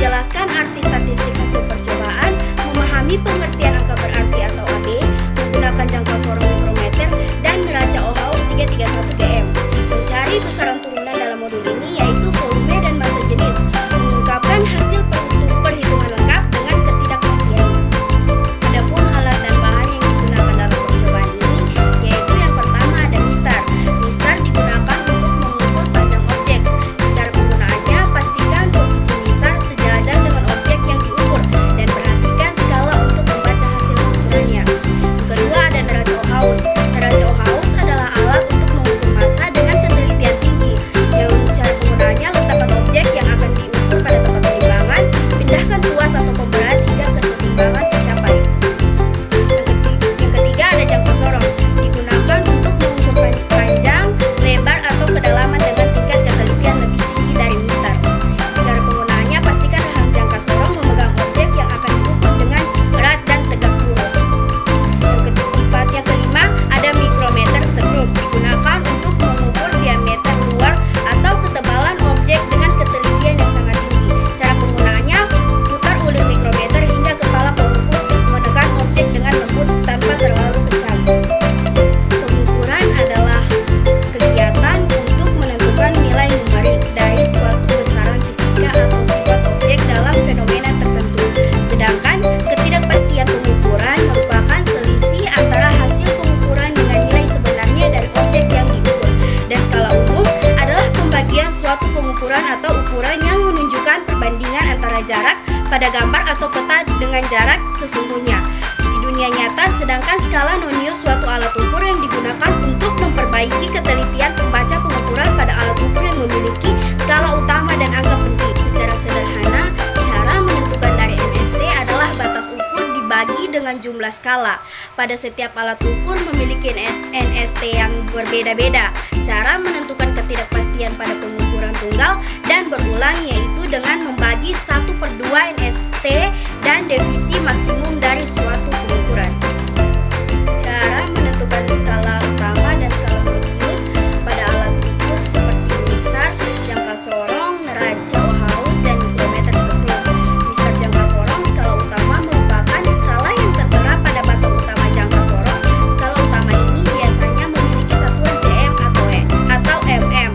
menjelaskan arti statistik hasil percobaan, memahami pengertian angka berarti atau AB, menggunakan jangka sorong mikrometer, dan neraca Ohaus 331 GM. Mencari besaran turunan dalam modul ini yaitu volume dan massa jenis, mengungkapkan hasil perhitungan lengkap dengan ketidakpastiannya. Adapun alat dan bahan yang digunakan dalam percobaan ini yaitu yang pertama ada mistar. Mistar digunakan untuk mengukur panjang objek. Cara penggunaannya, pastikan posisi mistar sejajar dengan objek yang diukur dan perhatikan skala untuk membaca hasil pengukurannya. Kedua ada neraca Ohaus. Neraca Ohaus adalah alat untuk mengukur massa dengan ketelitian tinggi. Yang cara penggunaannya, letakkan objek yang akan diukur pada tempat penimbangan, pindahkan tuas atau pemberat hingga kesetimbangan tercapai. Yang ketiga ada jangka sorong. Digunakan untuk mengukur panjang, lebar, atau kedalaman dengan tingkat ketelitian lebih tinggi dari mistar. Cara penggunaannya, pastikan rahang jangka sorong memegang objek yang akan diukur dengan berat dan tegak lurus. Yang kelima ada mikrometer skrup. Digunakan untuk mengukur diameter luar atau ketebalan objek dengan ketelitian yang sangat tinggi. Cara penggunaannya, putar ulir mikrometer hingga kepala pengukur menekan objek dengan lembut tanpa terlalu kencang. Pengukuran adalah kegiatan untuk menentukan nilai numerik dari suatu besaran fisika atau sifat objek dalam fenomena tertentu. Sedangkan ketidakpastian pengukuran merupakan selisih antara hasil pengukuran dengan nilai sebenarnya dari objek yang diukur. Dan skala umum adalah pembagian suatu pengukuran atau ukuran yang menunjukkan perbandingan antara jarak pada gambar atau peta dengan jarak sesungguhnya. Di dunia nyata, sedangkan skala nonius suatu alat ukur yang digunakan untuk memperbaiki ketelitian pembaca pengukuran pada alat ukur yang memiliki skala utama dan angka penting. Secara sederhana, cara menentukan dari NST adalah batas ukur dibagi dengan jumlah skala. Pada setiap alat ukur memiliki NST yang berbeda-beda. Cara menentukan ketidakpastian pada pengukuran tunggal dan berulang yaitu dengan membagi 1/2 NST dan divisi maksimum dari suatu pengukuran. Cara menentukan skala utama dan skala nonius pada alat ukur seperti mistar, jangka sorong, neraca Ohaus, dan mikrometer skrup. Mistar jangka sorong skala utama merupakan skala yang tertera pada batang utama jangka sorong. Skala utama ini biasanya memiliki satuan cm atau mm.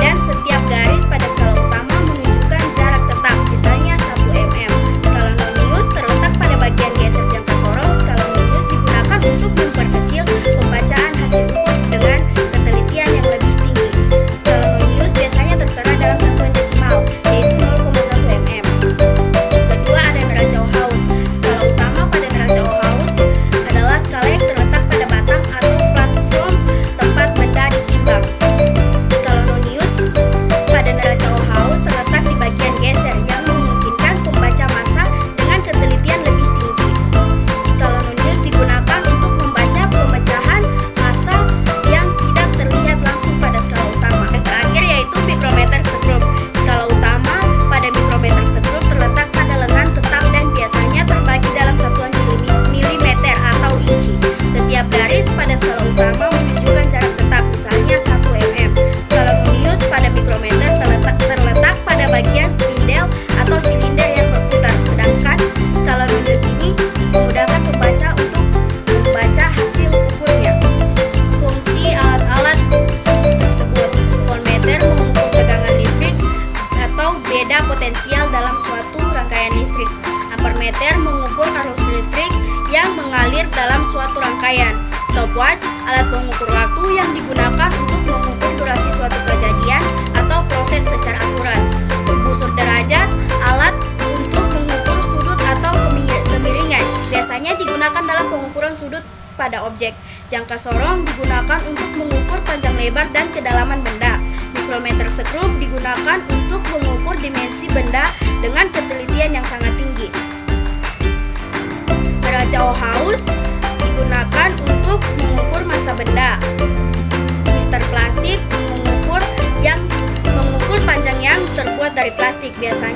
Dan setiap garis pada skala utama menunjukkan jarak tetap, misalnya 1 mm. Skala nonius terletak pada bagian geser jangka sorong. Skala nonius digunakan untuk memperkecil pembacaan hasil ukur dengan ketelitian yang lebih tinggi. Skala nonius biasanya tertera dalam satuan desimal, yaitu 0,1 mm. Kedua ada neraca Ohaus. Skala utama pada neraca Ohaus adalah skala yang terletak pada batang atau platform tempat benda ditimbang. Skala nonius pada neraca Ohaus terletak di bagian geser yang memungkinkan pembaca massa dengan ketelitian lebih tinggi. Skala nonius digunakan untuk membaca pemecahan massa yang tidak terlihat langsung pada skala utama. Yang terakhir yaitu mikrometer skrup. Skala utama pada mikrometer skrup terletak pada lengan tetap dan biasanya terbagi dalam satuan milimeter atau inci. Setiap garis pada skala utama menunjukkan jarak tetap, misalnya 1 mm. Skala nonius pada mikrometer terletak pada bagian spindel atau silinder yang berputar. Sedangkan skala nonius ini memudahkan pembaca untuk membaca hasil ukurnya. Fungsi alat-alat tersebut: voltmeter mengukur tegangan listrik atau beda potensial dalam suatu rangkaian listrik. Ampermeter mengukur arus listrik yang mengalir dalam suatu rangkaian. Stopwatch, alat pengukur waktu yang digunakan untuk mengukur durasi suatu kejadian atau proses secara akurat. Busur derajat, alat untuk mengukur sudut atau kemiringan, biasanya digunakan dalam pengukuran sudut pada objek. Jangka sorong digunakan untuk mengukur panjang lebar dan kedalaman benda. Mikrometer skrup digunakan untuk mengukur dimensi benda dengan ketelitian yang sangat tinggi. Neraca Ohaus digunakan untuk mengukur massa benda. Mistar plastik mengukur panjang yang terbuat dari plastik, biasanya